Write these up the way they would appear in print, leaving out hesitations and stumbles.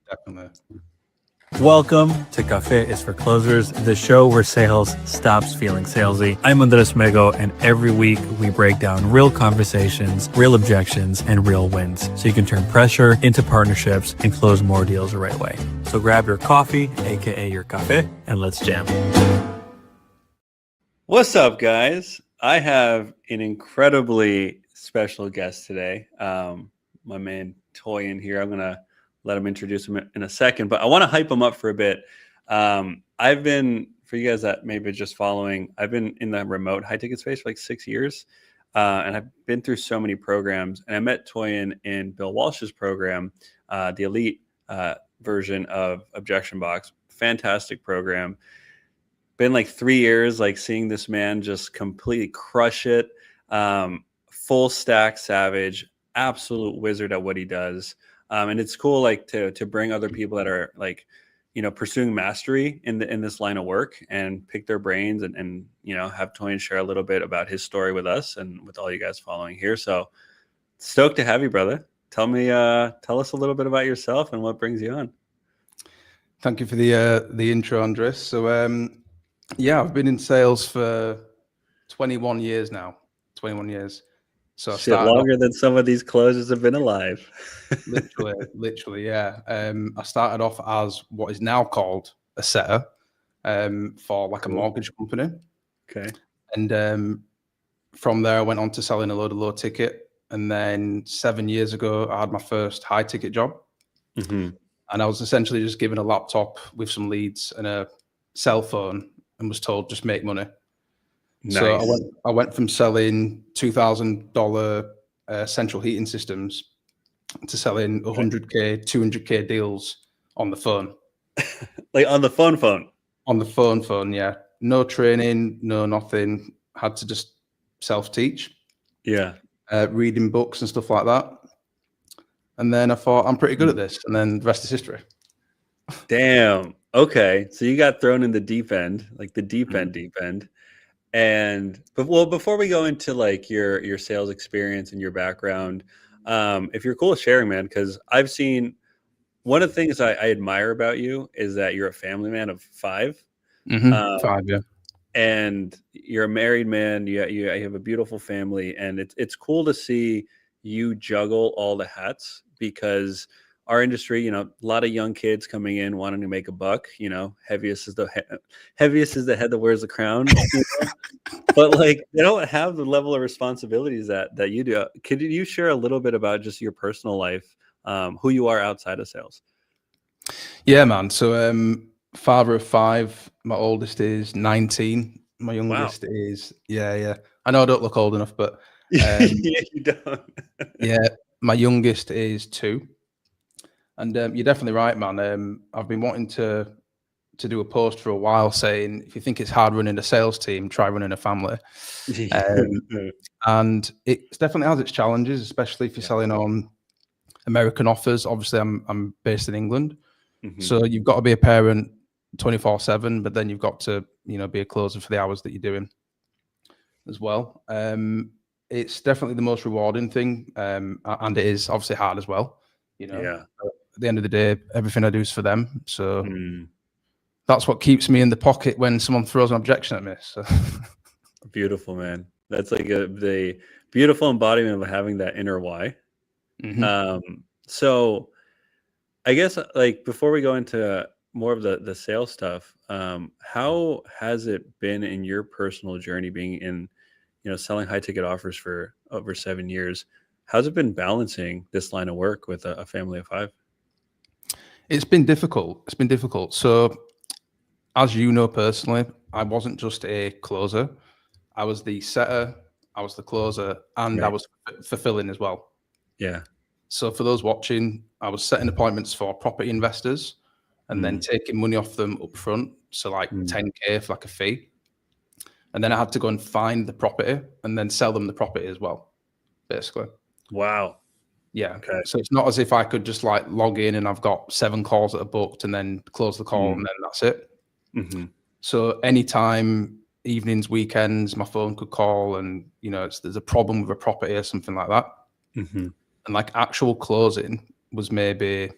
Definitely. Welcome to Café is for Closers, the show where sales stops feeling salesy. I'm Andres Mego, and every week we break down real conversations, real objections, and real wins so you can turn pressure into partnerships and close more deals the right way. So grab your coffee, aka your café, and let's jam. What's up, guys? I have an incredibly special guest today. My man Toyan here. I'm going to let him introduce him in a second, but I want to hype him up for a bit. I've been, for you guys that maybe just following, I've been in the remote high ticket space for like 6 years. And I've been through so many programs, and I met Toyan in Bill Walsh's program, the elite version of Objection Box. Fantastic program. Been like 3 years, like seeing this man just completely crush it. Full stack savage, absolute wizard at what he does. And it's cool, like to bring other people that are like, pursuing mastery in this line of work and pick their brains and have Toyan share a little bit about his story with us and with all you guys following here. So stoked to have you, brother. Tell us a little bit about yourself and what brings you on. Thank you for the intro, Andres. So I've been in sales for 21 years now. 21 years. So I started longer than some of these closers have been alive. literally, yeah. I started off as what is now called a setter for like a mortgage company. Okay. And from there, I went on to selling a load of low ticket. And then 7 years ago, I had my first high ticket job. Mm-hmm. And I was essentially just given a laptop with some leads and a cell phone and was told just make money. Nice. So I went from selling $2,000 central heating systems to selling 100K, 200K deals on the phone. Like on the phone? On the phone, yeah. No training, no nothing. Had to just self-teach. Yeah. Reading books and stuff like that. And then I thought, I'm pretty good at this. And then the rest is history. Damn. Okay. So you got thrown in the deep end, like the deep end. But before we go into like your sales experience and your background, if you're cool with sharing, man, because I've seen one of the things I admire about you is that you're a family man of 5. Mm-hmm. 5, yeah. And you're a married man. You have a beautiful family, and it's cool to see you juggle all the hats because our industry, a lot of young kids coming in wanting to make a buck. Heaviest is the head that wears the crown. But like they don't have the level of responsibilities that you do. Could you share a little bit about just your personal life, who you are outside of sales? Yeah, man. So father of 5. My oldest is 19. My youngest is yeah. I know I don't look old enough, but yeah, you don't. Yeah, my youngest is 2. And you're definitely right, man. I've been wanting to do a post for a while saying, if you think it's hard running a sales team, try running a family. And it definitely has its challenges, especially if you're selling on American offers. Obviously, I'm based in England. Mm-hmm. So you've got to be a parent 24/7, but then you've got to, be a closer for the hours that you're doing as well. It's definitely the most rewarding thing. And it is obviously hard as well. At the end of the day, everything I do is for them. So that's what keeps me in the pocket when someone throws an objection at me. So. Beautiful, man. That's like the beautiful embodiment of having that inner why. Mm-hmm. So I guess like before we go into more of the sales stuff, how has it been in your personal journey being in, selling high ticket offers for over 7 years? How's it been balancing this line of work with a family of 5? It's been difficult. So as you know personally, I wasn't just a closer. I was the setter, I was the closer, and I was fulfilling as well. Yeah. So for those watching, I was setting appointments for property investors and then taking money off them up front. So like 10K for like a fee. And then I had to go and find the property and then sell them the property as well, basically. Wow. Yeah. Okay. So it's not as if I could just like log in and I've got 7 calls that are booked and then close the call and then that's it. Mm-hmm. So anytime, evenings, weekends, my phone could call and, there's a problem with a property or something like that. Mm-hmm. And like actual closing was maybe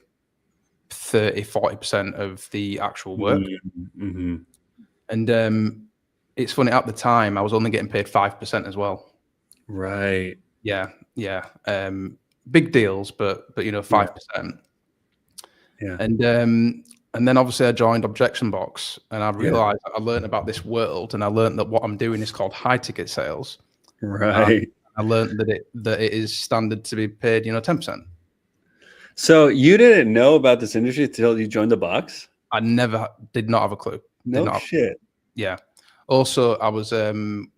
30-40% of the actual work. Mm-hmm. And it's funny, at the time I was only getting paid 5% as well. Right. Yeah. Big deals, but 5%. Yeah. And then obviously I joined Objection Box, and I realized I learned about this world, and I learned that what I'm doing is called high ticket sales. Right. I learned that it is standard to be paid 10%. So you didn't know about this industry until you joined the box? I did not have a clue. No shit. Yeah. Also, I was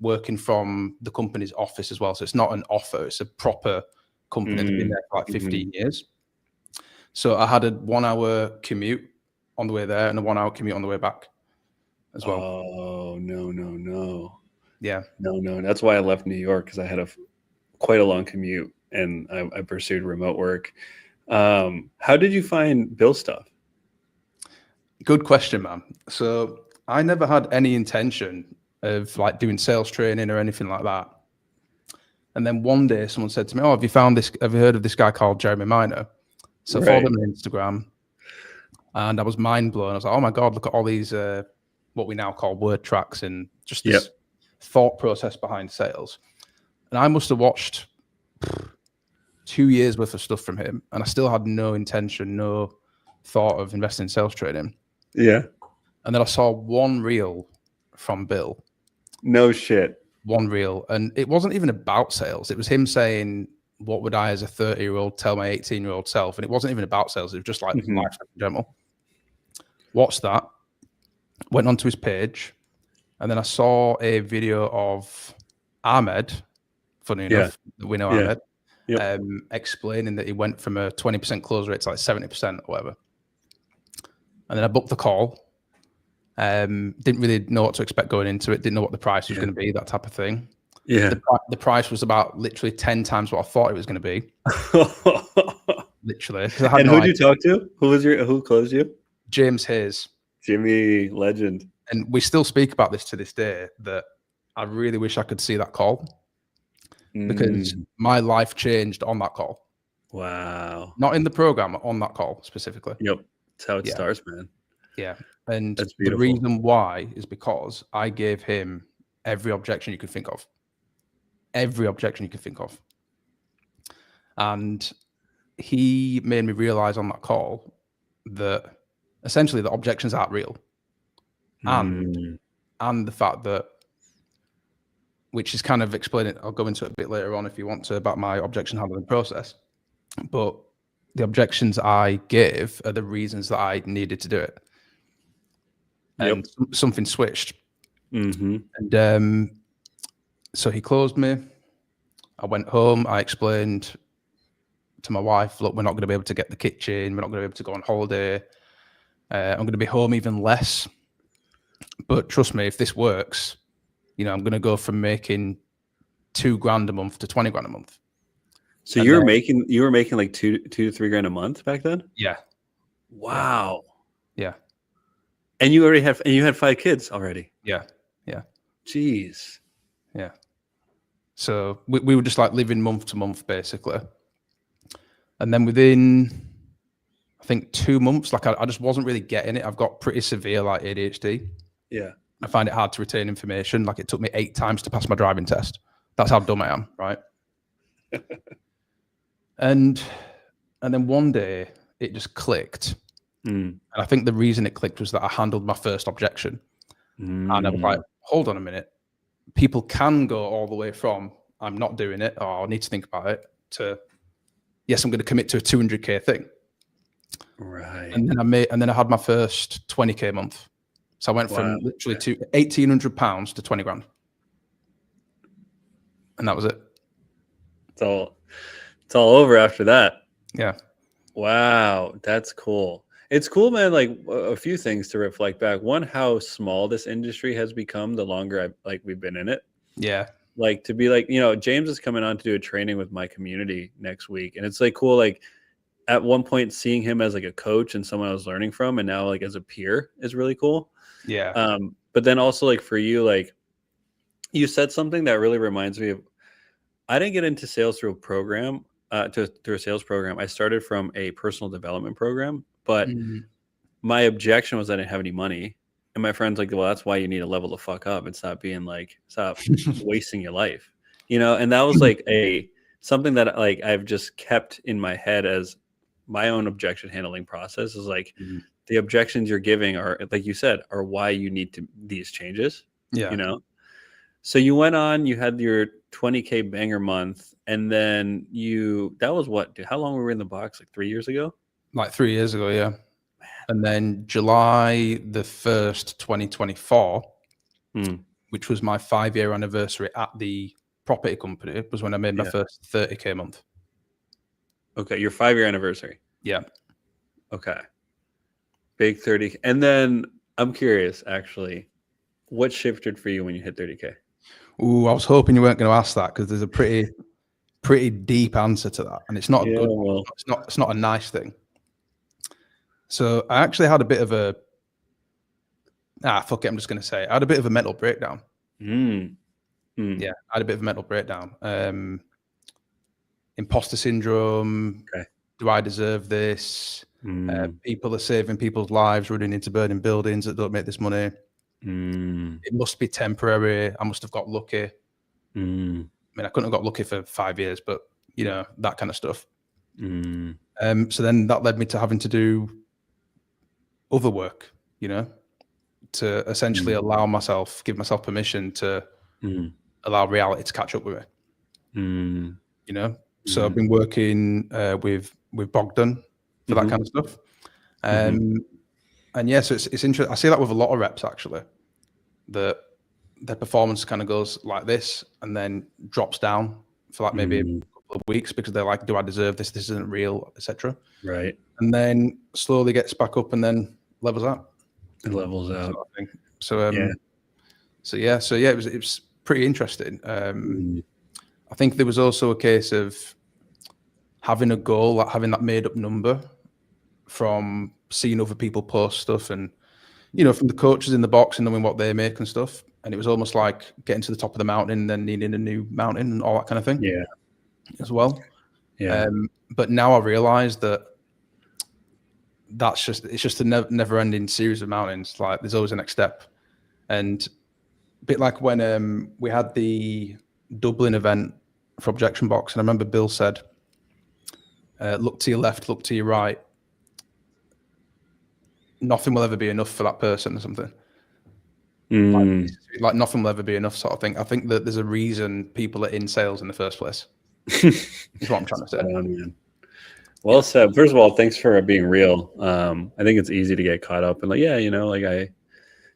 working from the company's office as well. So it's not an offer, it's a proper company that's been there for like 15 years. So I had a 1 hour commute on the way there and a 1 hour commute on the way back as well. Oh, no. Yeah. No. That's why I left New York, because I had quite a long commute, and I pursued remote work. How did you find Bill stuff? Good question, man. So I never had any intention of like doing sales training or anything like that. And then one day someone said to me, "Oh, have you heard of this guy called Jeremy Minor?" So I followed him on Instagram, and I was mind blown. I was like, "Oh my God, look at all these what we now call word tracks and just this thought process behind sales." And I must have watched 2 years worth of stuff from him, and I still had no intention, no thought of investing in sales training. Yeah. And then I saw one reel from Bill. No shit. One reel. And it wasn't even about sales. It was him saying, what would I as a 30-year-old tell my 18-year-old self? And it wasn't even about sales. It was just like life in general. Watched that. Went onto his page. And then I saw a video of Ahmed, funny enough, we know Ahmed, explaining that he went from a 20% close rate to like 70% or whatever. And then I booked the call. Didn't really know what to expect going into it. Didn't know what the price was going to be, that type of thing. Yeah. The price was about literally 10 times what I thought it was going to be. Literally. And who'd you talk to? Who closed you? James Hayes. Jimmy, legend. And we still speak about this to this day, that I really wish I could see that call, because my life changed on that call. Wow. Not in the program, on that call specifically. Yep. That's how it starts, man. Yeah. And the reason why is because I gave him every objection you could think of. Every objection you could think of. And he made me realize on that call that essentially the objections aren't real. And the fact that, which is kind of explaining, I'll go into it a bit later on if you want to, about my objection handling process. But the objections I gave are the reasons that I needed to do it. And something switched. And so he closed me. I went home. I explained to my wife, look, we're not going to be able to get the kitchen. We're not going to be able to go on holiday. I'm going to be home even less. But trust me, if this works, I'm going to go from making $2,000 a month to $20,000 a month. So you were making like $2,000 to $3,000 a month back then? Yeah. Wow. Yeah. And you had 5 kids already. Yeah. Jeez. Yeah. So we were just like living month to month basically. And then within, I think 2 months, like I just wasn't really getting it. I've got pretty severe like ADHD. Yeah. I find it hard to retain information. Like it took me 8 times to pass my driving test. That's how dumb I am, right? And then one day it just clicked. And I think the reason it clicked was that I handled my first objection. And I was like, hold on a minute. People can go all the way from I'm not doing it, or I need to think about it, to yes, I'm going to commit to a 200K thing. Right. And then I had my first 20K month. So I went from literally to £1,800 to 20 grand. And that was it. It's all over after that. Yeah. Wow. That's cool. It's cool, man. Like a few things to reflect back. One, how small this industry has become the longer we've been in it. Yeah. Like to be like, James is coming on to do a training with my community next week. And it's like cool. Like at one point seeing him as like a coach and someone I was learning from, and now like as a peer is really cool. Yeah. But then also like for you, like you said something that really reminds me of, I didn't get into sales through a program, through a sales program. I started from a personal development program But Mhm. my objection was I didn't have any money. And my friend's like, well, that's why you need to level the fuck up and stop wasting your life. And that was like something that like I've just kept in my head as my own objection handling process is like Mhm. the objections you're giving are, like you said, are why you need these changes. Yeah. So you went on, you had your 20K banger month, and then that was what, dude, how long were we in the box? Like 3 years ago? Like 3 years ago, yeah. And then July the 1st, 2024, which was my 5-year anniversary at the property company, was when I made my first 30K a month. Okay, your 5-year anniversary. Yeah. Okay. Big 30. And then I'm curious, actually, what shifted for you when you hit 30K? Ooh, I was hoping you weren't going to ask that because there's a pretty deep answer to that, and it's not a good one. Well, It's not a nice thing. So I actually had a bit of a fuck it, I'm just going to say it. I had a bit of a mental breakdown. Yeah, I had a bit of a mental breakdown. Imposter syndrome. Okay. Do I deserve this? People are saving people's lives, running into burning buildings that don't make this money. It must be temporary. I must have got lucky. I mean, I couldn't have got lucky for 5 years, but that kind of stuff. So then that led me to having to do other work, to essentially give myself permission to allow reality to catch up with me. So I've been working with Bogdan for that kind of stuff. And yeah, so it's interesting. I see that with a lot of reps actually, that their performance kind of goes like this and then drops down for like maybe a couple of weeks because they're like, do I deserve this? This isn't real, etc. Right. And then slowly gets back up and then levels out. It levels out. Sort of thing. So it was pretty interesting. I think there was also a case of having a goal, like having that made up number from seeing other people post stuff and, from the coaches in the box and knowing what they make and stuff. And it was almost like getting to the top of the mountain and then needing a new mountain and all that kind of thing. Yeah. As well. Yeah. But now I realize that it's just a never ending series of mountains. Like there's always a next step. And a bit like when we had the Dublin event for Objection Box, and I remember Bill said, look to your left, look to your right. Nothing will ever be enough for that person or something. Like nothing will ever be enough sort of thing. I think that there's a reason people are in sales in the first place. Is what I'm trying to say. Well said. First of all, thanks for being real. I think it's easy to get caught up and like, like I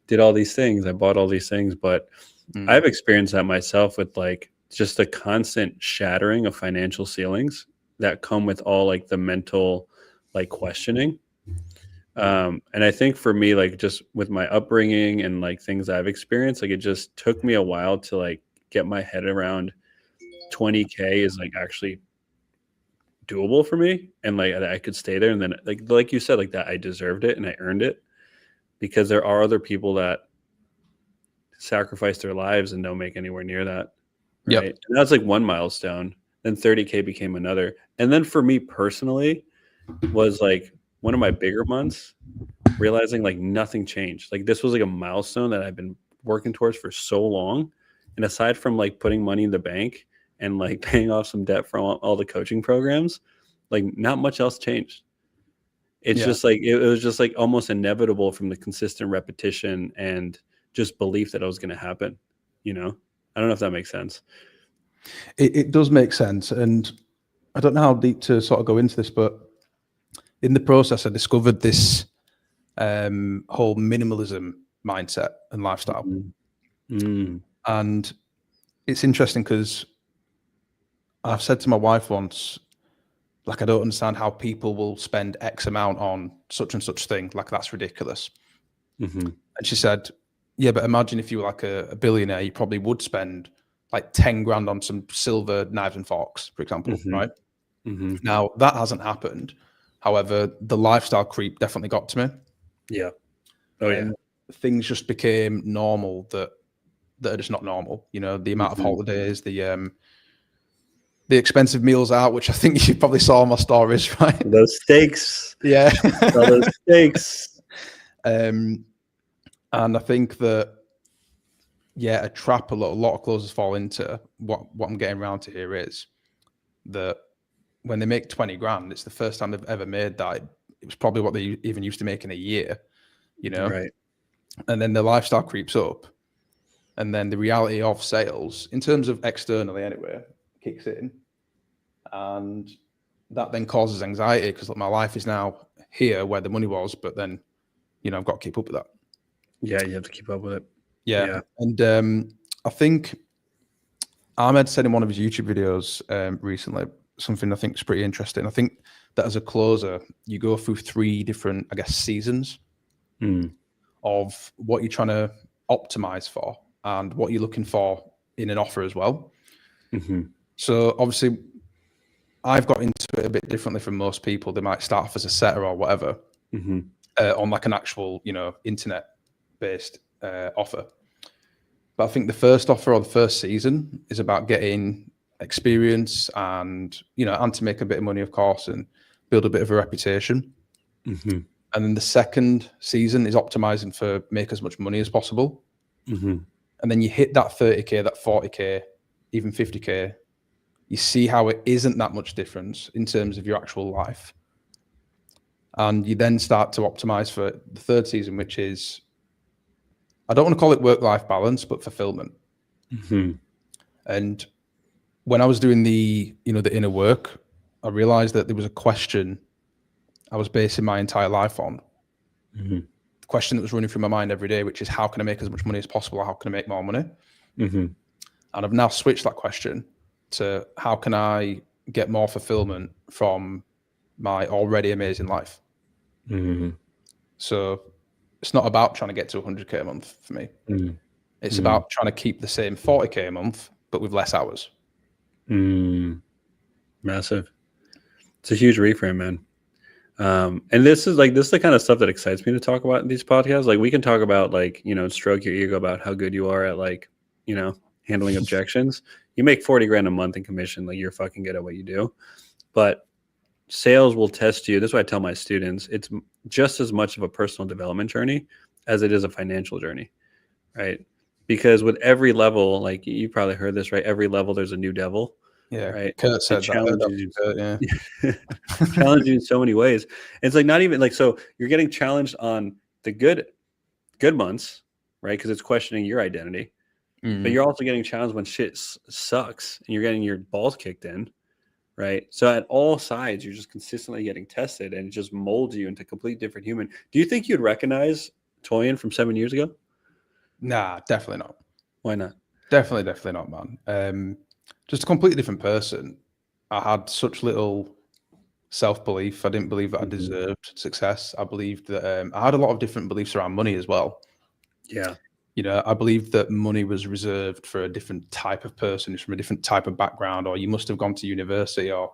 did all these things, I bought all these things, but I've experienced that myself with like just the constant shattering of financial ceilings that come with all like the mental like questioning. And I think for me, like just with my upbringing and like things I've experienced, like it just took me a while to like get my head around 20K is like actually doable for me and like I could stay there. And then like you said, like that I deserved it and I earned it because there are other people that sacrifice their lives and don't make anywhere near that. Right. Yep. And that's like one milestone. Then 30K became another. And then for me personally was like one of my bigger months realizing like nothing changed. Like this was like a milestone that I've been working towards for so long. And aside from like putting money in the bank and like paying off some debt from all the coaching programs, like not much else changed. It's just like, it was just like almost inevitable from the consistent repetition and just belief that it was going to happen. I don't know if that makes sense. It does make sense. And I don't know how deep to sort of go into this, but in the process, I discovered this whole minimalism mindset and lifestyle. And it's interesting because I've said to my wife once, like, I don't understand how people will spend X amount on such and such thing. Like, that's ridiculous. And she said, yeah, but imagine if you were like a billionaire, you probably would spend like 10 grand on some silver knives and forks, for example, right? Now, that hasn't happened. However, the lifestyle creep definitely got to me. Yeah. Oh, yeah. Things just became normal that are just not normal. The amount of holidays, the the expensive meals out, which I think you probably saw on my stories, right? Those steaks. Yeah. Those steaks. And I think that, yeah, a trap a lot of closers fall into, what I'm getting around to here is that when they make 20 grand, it's the first time they've ever made that. It was probably what they even used to make in a year, you know? Right. And then the lifestyle creeps up. And then the reality of sales, in terms of externally anyway, kicks in. And that then causes anxiety because my life is now here where the money was, but then, you know, I've got to keep up with that. Yeah, you have to keep up with it. Yeah. And I think Ahmed said in one of his YouTube videos recently, something I think is pretty interesting. I think that as a closer, you go through 3 different, I guess, seasons of what you're trying to optimize for and what you're looking for in an offer as well. So obviously, I've got into it a bit differently from most people. They might start off as a setter or whatever on like an actual, you know, internet-based offer. But I think the first offer or the first season is about getting experience and, you know, and to make a bit of money, of course, and build a bit of a reputation. And then the second season is optimizing for make as much money as possible. And then you hit that 30K, that 40K, even 50K. You see how it isn't that much difference in terms of your actual life. And you then start to optimize for the third season, which is, I don't want to call it work-life balance, but fulfillment. And when I was doing the, you know, the inner work, I realized that there was a question I was basing my entire life on. The question that was running through my mind every day, which is, how can I make as much money as possible? How can I make more money? And I've now switched that question to, how can I get more fulfillment from my already amazing life? So it's not about trying to get to 100K a month for me. It's about trying to keep the same 40K a month, but with less hours. Massive. It's a huge reframe, man. And this is the kind of stuff that excites me to talk about in these podcasts. Like, we can talk about, like, you know, stroke your ego about how good you are at, like, you know, handling objections. You make 40 grand a month in commission, like, you're fucking good at what you do. But sales will test you. That's why I tell my students, it's just as much of a personal development journey as it is a financial journey, right? Because with every level, like, you probably heard this, right? Every level, there's a new devil. Yeah, right. Kurt said Challenges you. yeah. Challenges you in so many ways. It's like, not even like, so you're getting challenged on the good months, right? Because it's questioning your identity. But you're also getting challenged when shit sucks and you're getting your balls kicked in, right? So at all sides, you're just consistently getting tested, and it just molds you into a completely different human. Do you think you'd recognize Toyan from 7 years ago? Nah, definitely not. Why not? Definitely not, man. Just a completely different person. I had such little self-belief. I didn't believe that I deserved success. I believed that I had a lot of different beliefs around money as well. Yeah. You know, I believed that money was reserved for a different type of person who's from a different type of background, or you must have gone to university or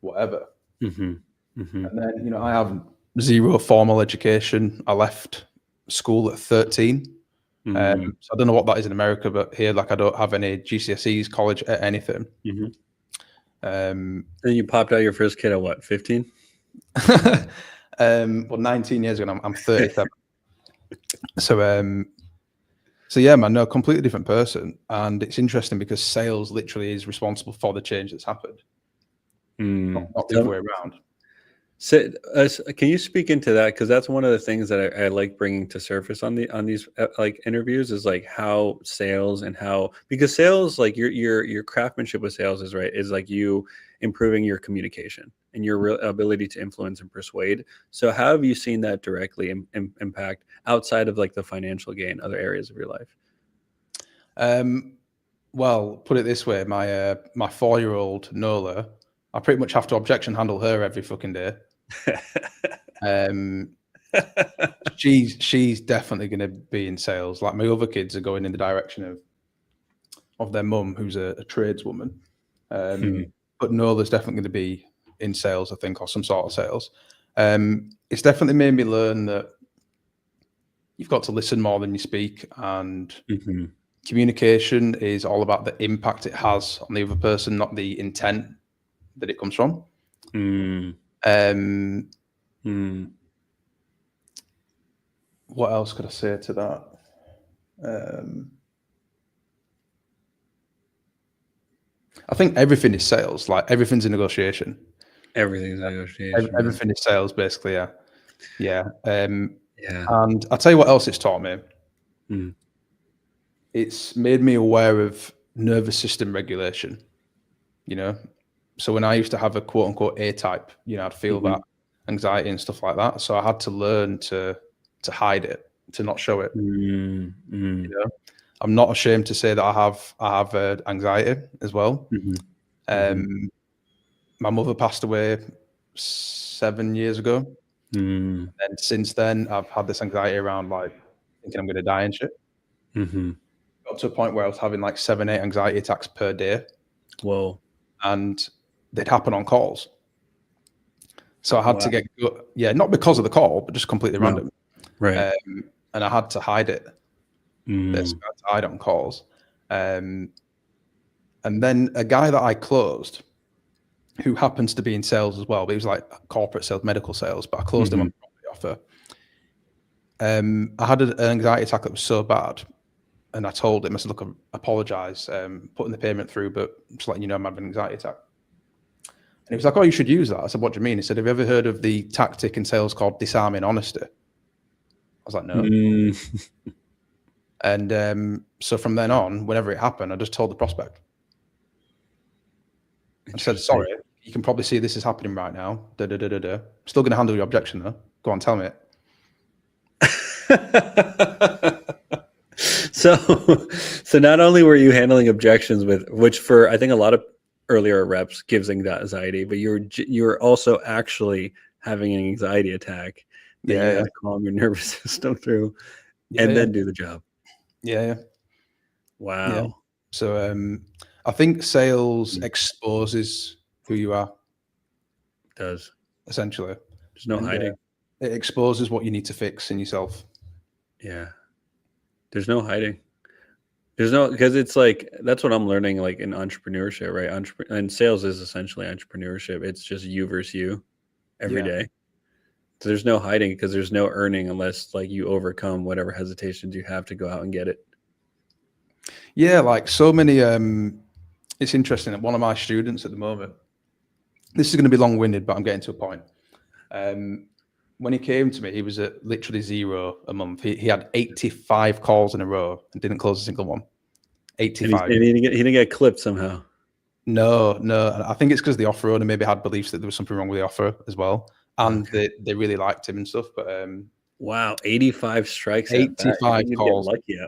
whatever. And then, you know, I have zero formal education. I left school at 13. So I don't know what that is in America, but here, like, I don't have any GCSEs, college, anything. And you popped out your first kid at what, 15? Well, 19 years ago, I'm 37. So yeah, man, no, completely different person. And it's interesting because sales literally is responsible for the change that's happened. Not the other way around. So, can you speak into that? Because that's one of the things that I like bringing to surface on these like interviews, is like how sales and how, because sales, like your craftsmanship with sales is like you improving your communication and your ability to influence and persuade. So how have you seen that directly impact outside of like the financial gain, other areas of your life? Well, put it this way, my 4-year-old Nola, I pretty much have to objection handle her every fucking day. She's definitely going to be in sales. Like, my other kids are going in the direction of their mum, who's a tradeswoman. But Nola's definitely going to be in sales, I think, or some sort of sales. It's definitely made me learn that you've got to listen more than you speak, and Communication is all about the impact it has on the other person, not the intent that it comes from. What else could I say to that? I think everything is sales. Like everything's a negotiation. Everything's a negotiation. Everything is sales, basically. Yeah. And I'll tell you what else it's taught me. It's made me aware of nervous system regulation. So when I used to have a quote unquote A type, I'd feel that anxiety and stuff like that. So I had to learn to hide it, to not show it. I'm not ashamed to say that I have anxiety as well. My mother passed away 7 years ago, and since then I've had this anxiety around like thinking I'm going to die and shit. Got to a point where I was having like 7-8 anxiety attacks per day. Whoa! And they'd happen on calls. So I had to get, not because of the call, but just completely random. Right. And I had to hide it. Basically, I had to hide it on calls. And then a guy that I closed, who happens to be in sales as well, but he was like corporate sales, medical sales, but I closed him on a property offer. I had an anxiety attack that was so bad. And I told him, I said, look, I apologize, putting the payment through, but just letting you know I'm having an anxiety attack. And he was like, oh, you should use that. I said, what do you mean? He said, have you ever heard of the tactic in sales called disarming honesty? I was like, no. And so from then on, whenever it happened, I just told the prospect. I said, sorry, you can probably see this is happening right now. Still going to handle your objection though. Go on, tell me it. So not only were you handling objections which for I think a lot of earlier reps gives anxiety, but you're also actually having an anxiety attack that you have to calm your nervous system through and then do the job. Wow. Yeah. So I think sales exposes who you are. It does. Essentially. There's no hiding. It exposes what you need to fix in yourself. Yeah. There's no hiding. There's no, because it's like, that's what I'm learning like in entrepreneurship, right? And sales is essentially entrepreneurship. It's just you versus you every day. So there's no hiding because there's no earning unless like you overcome whatever hesitations you have to go out and get it. Yeah, like so many, it's interesting that one of my students at the moment, this is going to be long-winded, but I'm getting to a point. When he came to me, he was at literally 0 a month. He had 85 calls in a row and didn't close a single one. 85. And he didn't get clipped somehow. No. I think it's because the offer owner maybe had beliefs that there was something wrong with the offer as well. And they really liked him and stuff. But wow, 85 strikes. 85 calls. Lucky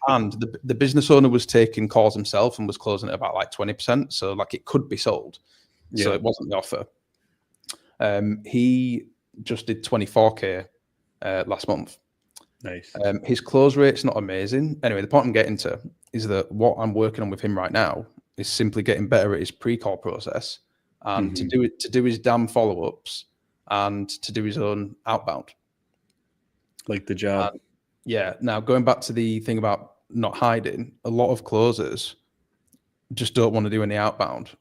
and the business owner was taking calls himself and was closing at about like 20%. So like it could be sold. So it wasn't the offer. He just did 24K last month. Nice. His close rate's not amazing. Anyway, the point I'm getting to is that what I'm working on with him right now is simply getting better at his pre-call process and to do his damn follow-ups and to do his own outbound. Like the job. Now going back to the thing about not hiding, a lot of closers just don't want to do any outbound.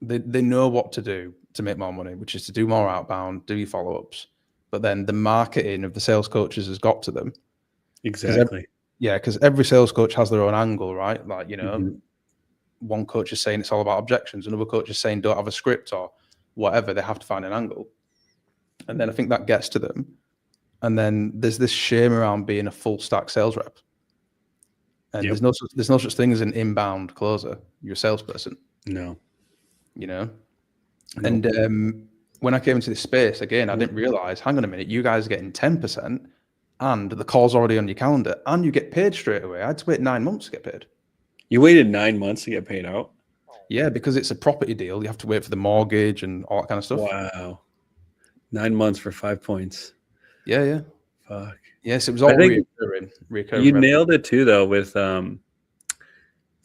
They know what to do to make more money, which is to do more outbound, do your follow-ups. But then the marketing of the sales coaches has got to them. Exactly. Because every sales coach has their own angle, right? Like, one coach is saying it's all about objections. Another coach is saying don't have a script or whatever. They have to find an angle. And then I think that gets to them. And then there's this shame around being a full stack sales rep. And there's no such thing as an inbound closer. You're a salesperson. No. And when I came into this space, again, I didn't realize, hang on a minute, you guys are getting 10% and the call's already on your calendar and you get paid straight away. I had to wait 9 months to get paid. You waited 9 months to get paid out? Yeah, because it's a property deal. You have to wait for the mortgage and all that kind of stuff. Wow. 9 months for 5 points. Yeah. Fuck. Yes, it was all recurring. You nailed it too, though, with the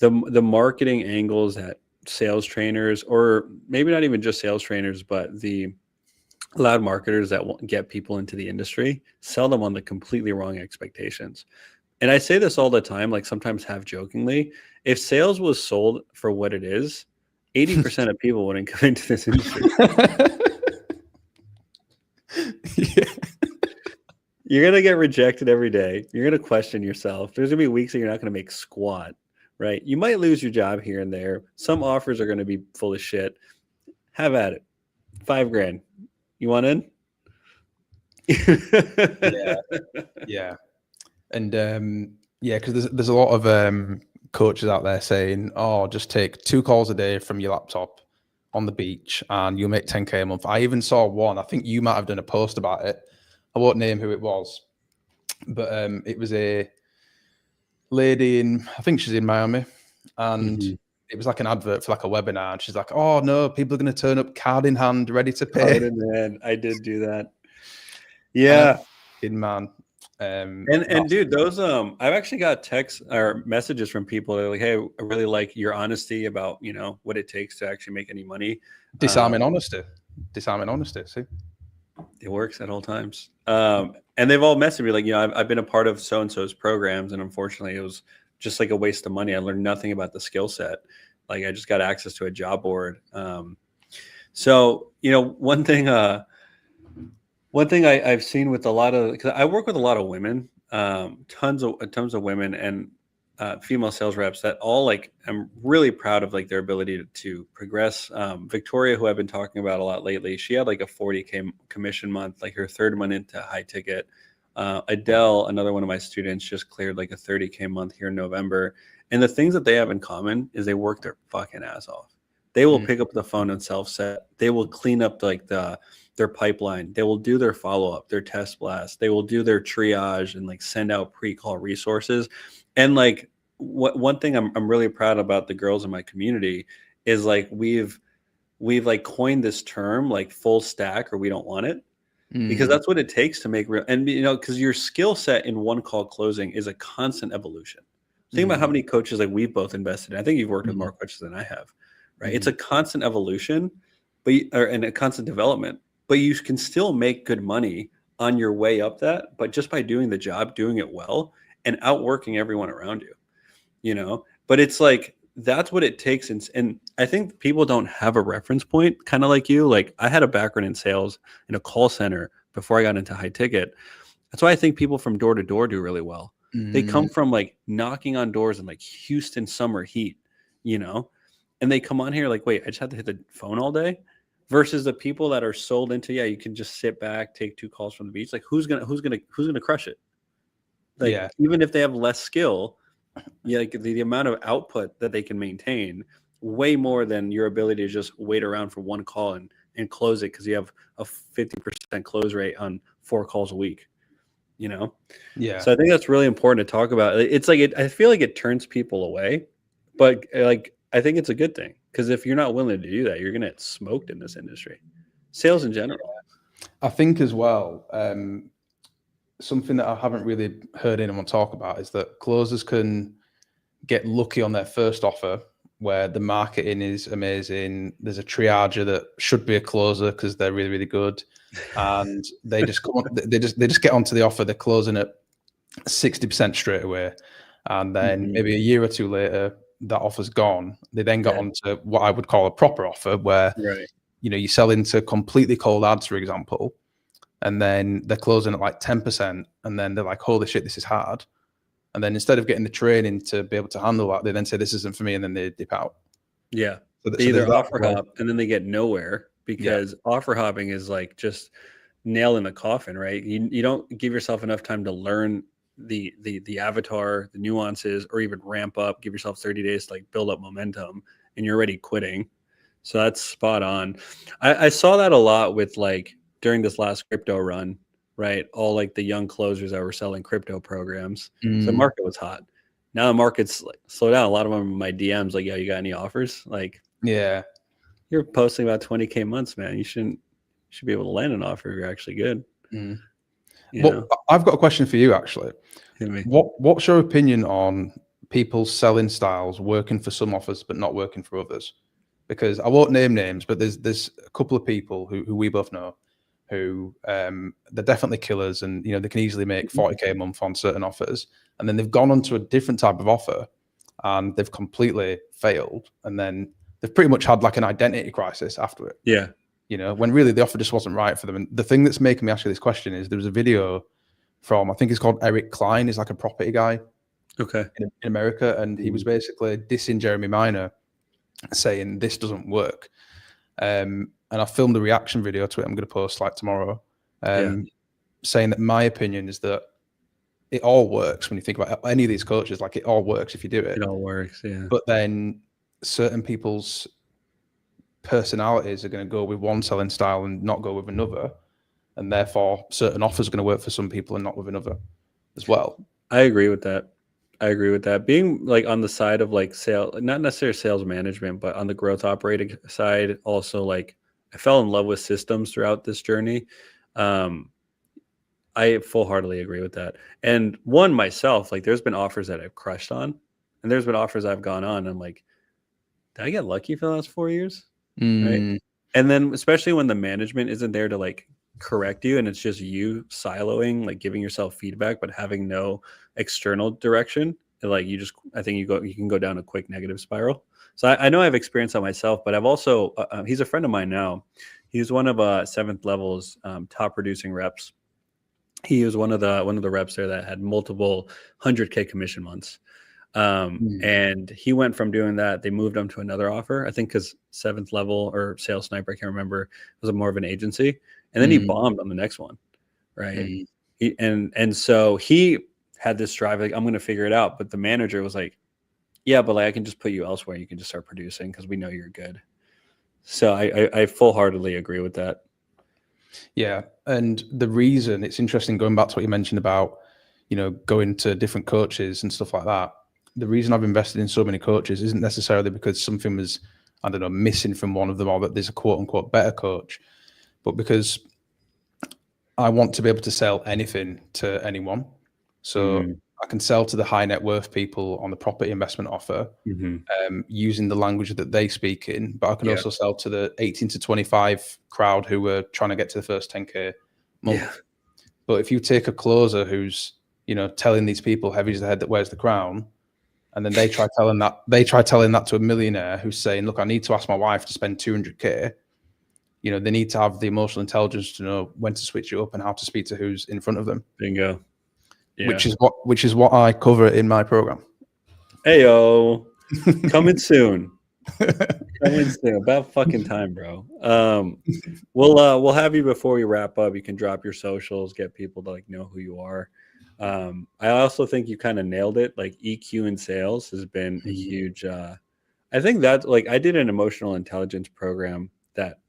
marketing angles that sales trainers, or maybe not even just sales trainers, but the loud marketers that get people into the industry, sell them on the completely wrong expectations. and I say this all the time, like sometimes half jokingly, if sales was sold for what it is, 80% of people wouldn't come into this industry. Yeah. You're going to get rejected every day. You're going to question yourself. There's going to be weeks that you're not going to make squat, right? You might lose your job here and there. Some offers are going to be full of shit. Have at it. $5,000. You want in? Yeah. And yeah, because there's a lot of coaches out there saying, oh, just take 2 calls a day from your laptop on the beach and you'll make 10K a month. I even saw one, I think you might have done a post about it. I won't name who it was, but it was a lady in, I think she's in Miami, and it was like an advert for like a webinar. And she's like, oh no, people are going to turn up card in hand, ready to pay. Card in hand. I did do that. Yeah. Man. And dude, those I've actually got texts or messages from people that are like, hey, I really like your honesty about, you know, what it takes to actually make any money. Disarming honesty. See, it works at all times. And they've all messaged me like, you know, I've been a part of so-and-so's programs, and unfortunately it was just like a waste of money. I learned nothing about the skill set. Like I just got access to a job board. So, you know, one thing I've seen with a lot of, because I work with a lot of women, tons of women and female sales reps that all like, I'm really proud of like their ability to progress. Victoria, who I've been talking about a lot lately, she had like a 40K commission month, like her 3rd month into high ticket. Adele, another one of my students, just cleared like a 30K month here in November. And the things that they have in common is they work their fucking ass off. They will pick up the phone and self-set. They will clean up like their pipeline. They will do their follow-up, their test blast. They will do their triage and like send out pre-call resources. And like one thing I'm really proud about the girls in my community is like we've like coined this term like full stack or we don't want it, because that's what it takes to make real. And you know, because your skill set in one call closing is a constant evolution. Think about how many coaches like we've both invested in. I think you've worked with more coaches than I have, right? It's a constant evolution, and a constant development. But you can still make good money on your way up that, but just by doing the job, doing it well, and outworking everyone around you, you know? But it's like, that's what it takes. And I think people don't have a reference point, kind of like you. Like I had a background in sales in a call center before I got into high ticket. That's why I think people from door to door do really well. They come from like knocking on doors in like Houston summer heat, you know? And they come on here like, wait, I just have to hit the phone all day. Versus the people that are sold into, yeah, you can just sit back, take 2 calls from the beach. Like who's gonna crush it? Like even if they have less skill, yeah, like the amount of output that they can maintain way more than your ability to just wait around for 1 call and close it because you have a 50% close rate on 4 calls a week. You know? Yeah. So I think that's really important to talk about. It's like I feel like it turns people away, but like I think it's a good thing, because if you're not willing to do that, you're going to get smoked in this industry. Sales in general. I think as well, something that I haven't really heard anyone talk about is that closers can get lucky on their first offer where the marketing is amazing. There's a triager that should be a closer because they're really, really good. And they just come on, they just get onto the offer. They're closing at 60% straight away. And then maybe a year or 2 later, that offer's gone. They then got onto what I would call a proper offer where, you know, you sell into completely cold ads, for example, and then they're closing at like 10%. And then they're like, holy shit, this is hard. And then instead of getting the training to be able to handle that, they then say, this isn't for me. And then they dip out. Yeah. So they either offer hop and then they get nowhere, because offer hopping is like just nail in the coffin, right? You don't give yourself enough time to learn the avatar, the nuances, or even ramp up, give yourself 30 days to like build up momentum, and you're already quitting. So that's spot on. I saw that a lot with like during this last crypto run, right? All like the young closers that were selling crypto programs. So the market was hot. Now the market's like slow down. A lot of them in my DMs like, yo, you got any offers? Like, yeah, you're posting about 20K months, man. You should be able to land an offer if you're actually good. Well, I've got a question for you actually. What's your opinion on people's selling styles working for some offers but not working for others? Because I won't name names, but there's a couple of people who we both know who they're definitely killers, and they can easily make 40K a month on certain offers, and then they've gone on to a different type of offer and they've completely failed, and then they've pretty much had like an identity crisis after it. Yeah. When really the offer just wasn't right for them. And the thing that's making me ask you this question is there was a video from, I think it's called Eric Klein, he's like a property guy in America, and he was basically dissing Jeremy Minor, saying this doesn't work. And I filmed a reaction video to it. I'm going to post like tomorrow, saying that my opinion is that it all works when you think about any of these coaches. Like, it all works if you do it. It all works, yeah. But then certain people's personalities are going to go with one selling style and not go with another, and therefore certain offers are going to work for some people and not with another as well. I agree with that. Being like on the side of like not necessarily sales management, but on the growth operating side, also like I fell in love with systems throughout this journey. I full-heartedly agree with that. And one, myself, like there's been offers that I've crushed on, and there's been offers I've gone on, and I'm like, did I get lucky for the last 4 years? Right. And then especially when the management isn't there to like correct you, and it's just you siloing, like giving yourself feedback, but having no external direction. Like I think you can go down a quick negative spiral. So I know I've experienced that myself, but I've also, he's a friend of mine now. He's one of seventh level's top producing reps. He was one of the reps there that had multiple 100K commission months. And he went from doing that. They moved him to another offer, I think, because seventh level or Sales Sniper, I can't remember, was more of an agency. And then he bombed on the next one. Right. And so he had this drive, like, I'm going to figure it out. But the manager was like, yeah, but like, I can just put you elsewhere. You can just start producing because we know you're good. So I full-heartedly agree with that. Yeah. And the reason, it's interesting, going back to what you mentioned about, going to different coaches and stuff like that. The reason I've invested in so many coaches isn't necessarily because something was, I don't know, missing from one of them, or that there's a quote unquote better coach, but because I want to be able to sell anything to anyone. So I can sell to the high net worth people on the property investment offer, using the language that they speak in, but I can also sell to the 18 to 25 crowd who are trying to get to the first 10K month. Yeah. But if you take a closer who's, telling these people heavy's the head that wears the crown, and then they try telling that to a millionaire who's saying, look, I need to ask my wife to spend 200K. They need to have the emotional intelligence to know when to switch it up and how to speak to who's in front of them. Bingo. Yeah. Which is what I cover in my program. Heyo, coming soon. Coming soon. About fucking time, bro. We'll have you before we wrap up. You can drop your socials, get people to like know who you are. I also think you kind of nailed it. Like EQ in sales has been a huge. I think that like I did an emotional intelligence program that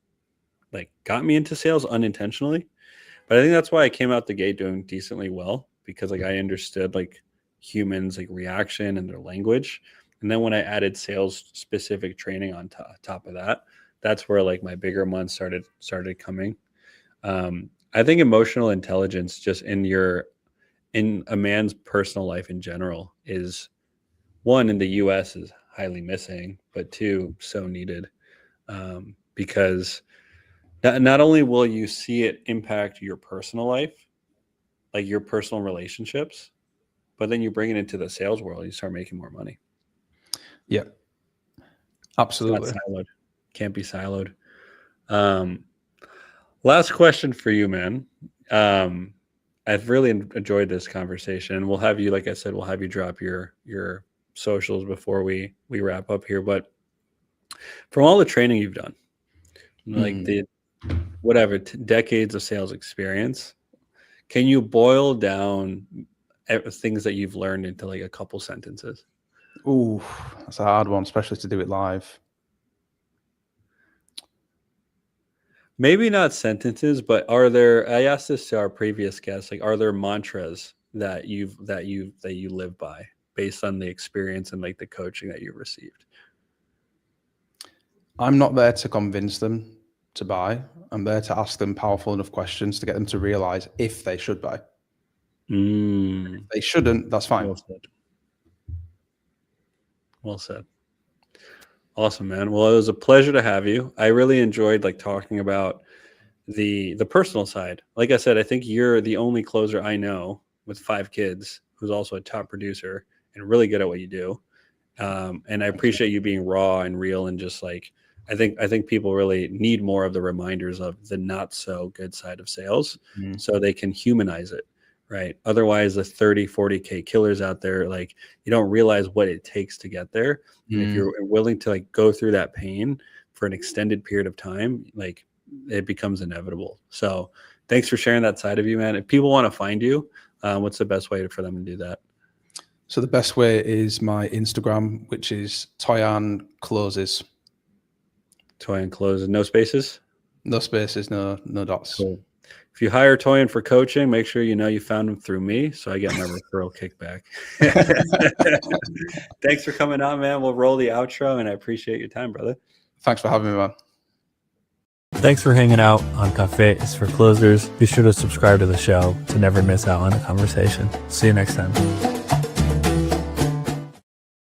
like got me into sales unintentionally, but I think that's why I came out the gate doing decently well, because like I understood like humans, like reaction and their language. And then when I added sales specific training on top of that, that's where like my bigger months started coming. I think emotional intelligence just in a man's personal life in general is, one, in the US is highly missing, but two, so needed. Because not only will you see it impact your personal life, like your personal relationships, but then you bring it into the sales world, you start making more money. Yeah, absolutely. It's not siloed. Can't be siloed. Last question for you, man. I've really enjoyed this conversation. We'll have you, like I said, we'll have you drop your socials before we wrap up here. But from all the training you've done, like the decades of sales experience, can you boil down things that you've learned into like a couple sentences? Ooh, that's a hard one, especially to do it live. Maybe not sentences, but I asked this to our previous guests, like, are there mantras that you live by based on the experience and like the coaching that you've received? I'm not there to convince them to buy. I'm there to ask them powerful enough questions to get them to realize if they should buy. If they shouldn't, that's fine. Well said. Awesome, man. Well, it was a pleasure to have you. I really enjoyed like talking about the personal side. Like I said, I think you're the only closer I know with 5 kids who's also a top producer and really good at what you do. And I appreciate you being raw and real, and just like, I think people really need more of the reminders of the not so good side of sales, so they can humanize it, right? Otherwise, the 30, 40K killers out there, like, you don't realize what it takes to get there. And if you're willing to like go through that pain for an extended period of time, like, it becomes inevitable. So thanks for sharing that side of you, man. If people want to find you, what's the best way for them to do that? So the best way is my Instagram, which is Toyan Closes. Toyan Closes, no spaces? No spaces, no dots. Cool. If you hire Toyan for coaching, make sure you found him through me, so I get my referral kickback. Thanks for coming on, man. We'll roll the outro, and I appreciate your time, brother. Thanks for having me, man. Thanks for hanging out on Cafe is for Closers. Be sure to subscribe to the show to never miss out on a conversation. See you next time.